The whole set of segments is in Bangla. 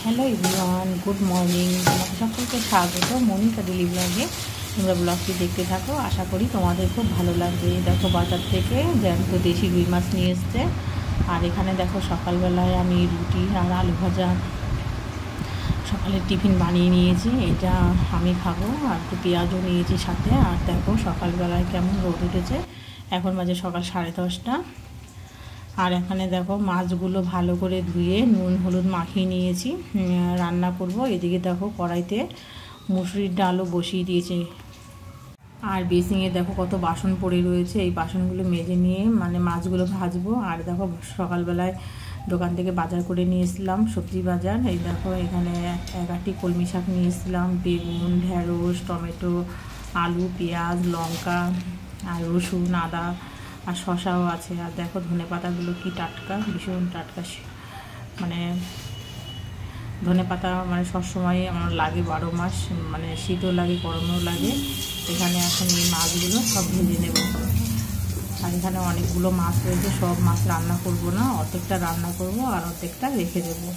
Hello everyone, good morning. তোমাদের সকলকে স্বাগত মনিকা ডেলি ব্লগে। তোমরা ব্লগটি দেখতে থাকো, আশা করি তোমাদের খুব ভালো লাগবে। দেখো বাজার থেকে জ্যান্ত দেশি রুই মাছ নিয়ে এসছে। আর এখানে দেখো সকালবেলায় আমি রুটি আর আলু ভাজা সকালের টিফিন বানিয়ে নিয়েছি। এটা আমি খাবো, আর একটু পেঁয়াজও নিয়েছি সাথে। আর দেখো সকালবেলায় কেমন রোদ উঠেছে, এখন বাজে সকাল 10:30। আর এখানে দেখো মাছগুলো ভালো করে ধুয়ে নুন হলুদ মাখিয়ে নিয়েছি, রান্না করব। এদিকে দেখো কড়াইতে মুসুরির ডালও বসিয়ে দিয়েছি। আর বেসিংয়ে দেখো কত বাসন পড়ে রয়েছে, এই বাসনগুলো মেজে নিয়ে মাছগুলো ভাজবো। আর দেখো সকালবেলায় দোকান থেকে বাজার করে নিয়ে এসেছিলাম, সবজি বাজার। এই দেখো এখানে 11টি কলমি শাক নিয়ে এসেছিলাম, বেগুন, ঢেঁড়স, টমেটো, আলু, পেঁয়াজ, লঙ্কা আর রসুন, আদা আর শশাও আছে। আর দেখো ধনেপাতাগুলো কি টাটকা, ভীষণ টাটকা। ধনেপাতা সবসময় আমার লাগে, 12 মাস, শীতও লাগে গরমেও লাগে। এখানে এখন এই মাছগুলো সব ভেজে নেব। আর এখানে অনেকগুলো মাছ রয়েছে, সব মাছ রান্না করব না, অর্ধেকটা রান্না করব আর অর্ধেকটা রেখে দেবো।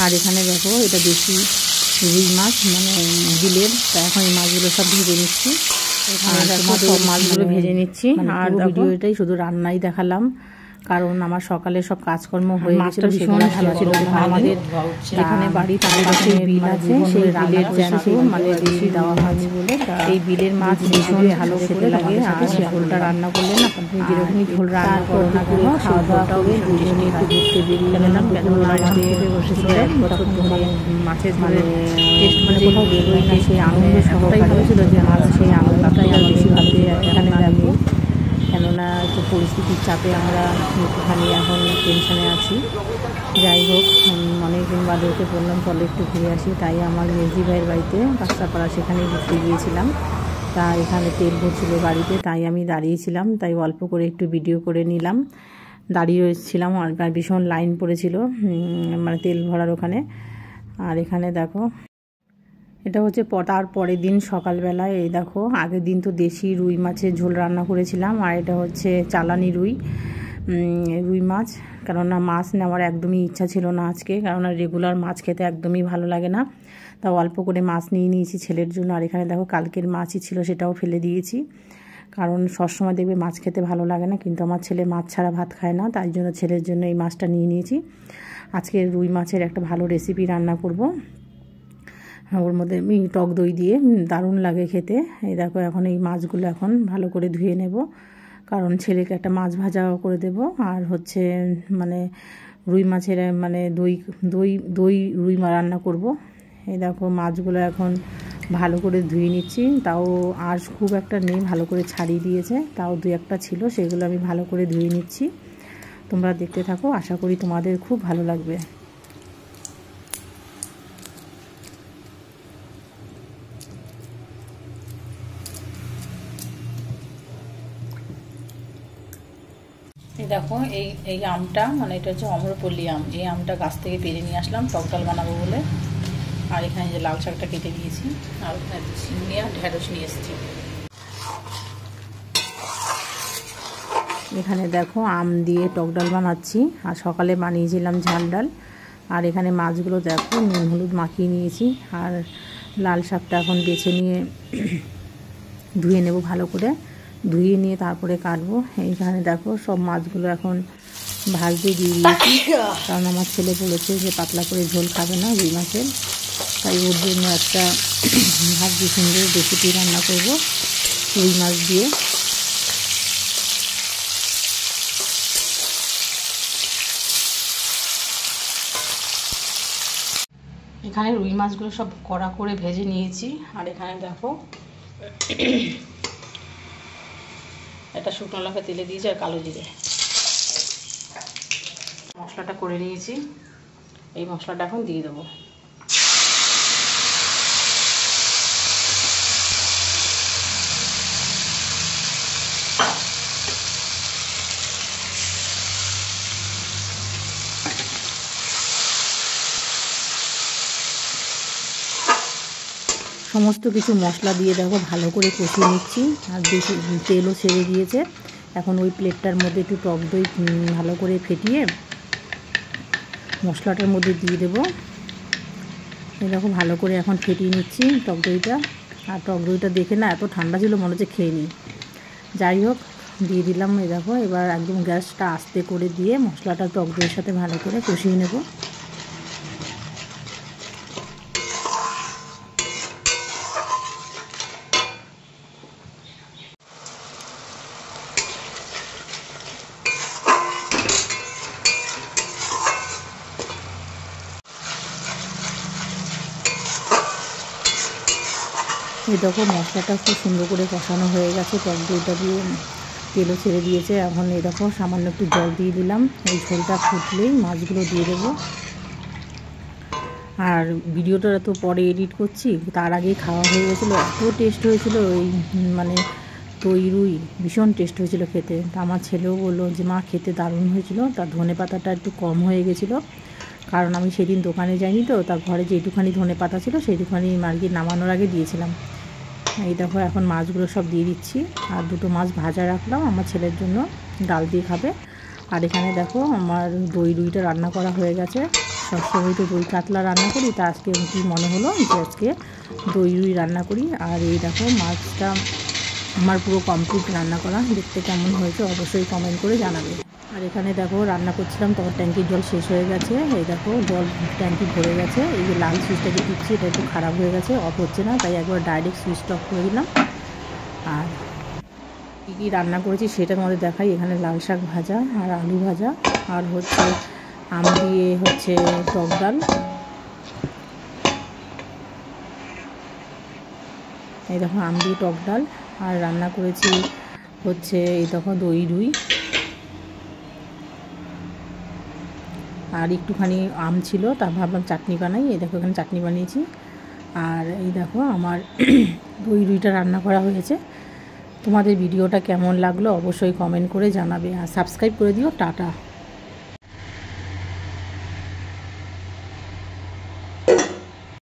আর এখানে দেখো এটা দেশি রুই মাছ, বিলের। তা এখন এই মাছগুলো সব ভেজে নিচ্ছি। আর সব মাছগুলো ভেজে নিচ্ছি। আর ভিডিওটাই শুধু রান্নাই দেখালাম, কারণ আমার সকালে সব কাজকর্ম হয়ে গেছিল, ভীষণ ভালো ছিল। আমাদের যেখানে বাড়ি তার পাশে বিল আছে, সেই বিলের জ্যান্ত বেশি দেওয়া হয়নি বলে এই বিলের মাছ ভীষণ ভালো খেতে লাগে। আর ঝোলটা রান্না করলে না, আপনি যেরকমই ঝোল রান্না করো না কেন, খাওয়া দাওয়া করে দুজনে একটু ঘুরতে বেরিয়ে গেলাম। বসেছিলেন তখন মাছের টেস্ট কোথাও বেরোয় না, সেই আনন্দ সহকারে ভালো ছিল যে মাছ, সেই আনন্দটাই আর বেশি ভালো এখানে লাগবে। কেননা একটু পরিস্থিতির চাপে আমরা একটুখানি এখন টেনশনে আছি। যাই হোক, অনেকদিন বাদে ওকে বললাম চলো একটু ঘুরে আসি। তাই আমার মেজি ভাইয়ের বাড়িতে কাঁচরাপাড়া, সেখানে ঘুরতে গিয়েছিলাম। তা এখানে তেল ভরছিল গাড়িতে, তাই আমি দাঁড়িয়েছিলাম, তাই অল্প করে একটু ভিডিও করে নিলাম। দাঁড়িয়ে রয়েছিলাম আর ভীষণ লাইন পড়েছিল তেল ভরার ওখানে। আর এখানে দেখো এটা হচ্ছে তার পরের দিন সকালবেলায়। এই দেখো আগের দিন তো দেশি রুই মাছের ঝোল রান্না করেছিলাম, আর এটা হচ্ছে চালানি রুই মাছ। কেননা মাছ নেওয়ার একদমই ইচ্ছা ছিল না আজকে, কেননা রেগুলার মাছ খেতে একদমই ভালো লাগে না। তাও অল্প করে মাছ নিয়ে নিয়েছি ছেলের জন্য। আর এখানে দেখো কালকের মাছই ছিল, সেটাও ফেলে দিয়েছি, কারণ সবসময় দেখবে মাছ খেতে ভালো লাগে না, কিন্তু আমার ছেলে মাছ ছাড়া ভাত খায় না, তাই জন্য ছেলের জন্য এই মাছটা নিয়ে নিয়েছি। আজকে রুই মাছের একটা ভালো রেসিপি রান্না করব, ওর মধ্যে টক দই দিয়ে দারুণ লাগে খেতে। এই দেখো এখন এই মাছগুলো এখন ভালো করে ধুয়ে নেব, কারণ ছেলেকে একটা মাছ ভাজা করে দেব। আর হচ্ছে রুই মাছের দই দই দই রুই রান্না করব। এই দেখো মাছগুলো এখন ভালো করে ধুয়ে নিচ্ছি, তাও আর খুব একটা নেই, ভালো করে ছাড়িয়ে দিয়েছে, তাও 2-1টা ছিল, সেগুলো আমি ভালো করে ধুয়ে নিচ্ছি। তোমরা দেখতে থাকো, আশা করি তোমাদের খুব ভালো লাগবে। এই দেখো এই আমটা, এটা হচ্ছে অম্রপল্লী আম। এই আমটা গাছ থেকে পেরে নিয়ে আসলাম টক ডাল বানাবো বলে। আর এখানে যে লাল শাকটা কেটে দিয়েছি, আর ওখানে ঝিঙে আর ঢেঁড়স নিয়ে এসেছি। এখানে দেখো আম দিয়ে টক ডাল বানাচ্ছি, আর সকালে বানিয়েছিলাম ঝাল ডাল। আর এখানে মাছগুলো দেখো নুন হলুদ মাখিয়ে নিয়েছি। আর লাল শাকটা এখন বেছে নিয়ে ধুয়ে নেব, ভালো করে ধুয়ে নিয়ে তারপরে কাটবো। এইখানে দেখো সব মাছগুলো এখন ভাজতে দিয়ে দিয়েছি, কারণ আমার ছেলে বলেছে যে পাতলা করে ঝোল খাবে না রুই মাছের, তাই ওর জন্য একটা ভাজি সুন্দর রেসিপি রান্না করব রুই মাছ দিয়ে। এখানে রুই মাছগুলো সব কড়া করে ভেজে নিয়েছি। আর এখানে দেখো একটা শুকনো লঙ্কা তেলে দিয়েছি আর কালো জিরে। মশলাটা করে নিয়েছি, এই মশলাটা এখন দিয়ে দেবো। সমস্ত কিছু মশলা দিয়ে দেখো ভালো করে কষিয়ে নিচ্ছি, আর বেশি তেলও ছেড়ে দিয়েছে। এখন ওই প্লেটটার মধ্যে একটু টক দই ভালো করে ফেটিয়ে মশলাটার মধ্যে দিয়ে দেবো। এই দেখো ভালো করে এখন ফেটিয়ে নিচ্ছি টক দইটা। আর টক দইটা দেখে না এত ঠান্ডা ছিল, মনে হচ্ছে খেয়ে নিই। যাই হোক, দিয়ে দিলাম। এই দেখো এবার একদম গ্যাসটা আস্তে করে দিয়ে মশলাটা টক দইয়ের সাথে ভালো করে কষিয়ে নেব। এই দেখো মশলাটা খুব সুন্দর করে কষানো হয়ে গেছে, টক দইটা দিয়ে তেলও ছেড়ে দিয়েছে। এখন এই দেখো সামান্য একটু জল দিয়ে দিলাম। এই ঝোলটা ফুটলেই মাছগুলো দিয়ে দেবো। আর ভিডিওটা তো পরে এডিট করছি, তার আগেই খাওয়া হয়ে গেছিলো। এত টেস্ট হয়েছিল, ওই মানে দই রুই ভীষণ টেস্ট হয়েছিল খেতে। তা আমার ছেলেও বললো যে মা খেতে দারুণ হয়েছিল। তার ধনে পাতাটা একটু কম হয়ে গেছিলো, কারণ আমি সেদিন দোকানে যাইনি তো, তার ঘরে যেটুখানি ধনে পাতা ছিল সেইটুখানি মার্কেট নামানোর আগে দিয়েছিলাম। এই দেখো এখন মাছগুলো সব দিয়ে দিচ্ছি। আর দুটো মাছ ভাজা রাখলাম আমার ছেলের জন্য, ডাল দিয়ে খাবে। আর এখানে দেখো আমার দই রুইটা রান্না করা হয়ে গেছে। সবসময় তো দই কাতলা রান্না করি, তা আজকে কি মনে হলো যে আজকে দই রুই রান্না করি। আর এই দেখো মাছটা আমার পুরো কমপ্লিট রান্না করা। দেখতে কেমন হয়েছে অবশ্যই কমেন্ট করে জানাবে। আর এখানে দেখো রান্না করছিলাম, তখন ট্যাঙ্কির জল শেষ হয়ে গেছে। এই দেখো জল ট্যাঙ্কি ভরে গেছে। এই যে লাল সুইচটা যে টিপছি এটা একটু খারাপ হয়ে গেছে, অফ হচ্ছে না, তাই একবার ডাইরেক্ট সুইচটা অফ করে দিলাম। আর কী কী রান্না করেছি সেটা আমাদের দেখাই। এখানে লাল শাক ভাজা আর আলু ভাজা, আর হচ্ছে আম দিয়ে হচ্ছে টক ডাল। এই দেখো আম দিয়ে টক ডাল। আর রান্না করেছি হচ্ছে এই দেখো দই রুই, আর একটুখানি আম ছিল, তা ভাবলাম চাটনি বানাই। এই দেখো এখানে চাটনি বানিয়েছি। আর এই দেখো আমার দই রুইটা রান্না করা হয়েছে। তোমাদের ভিডিওটা কেমন লাগলো অবশ্যই কমেন্ট করে জানাবে, আর সাবস্ক্রাইব করে দিও। টাটা।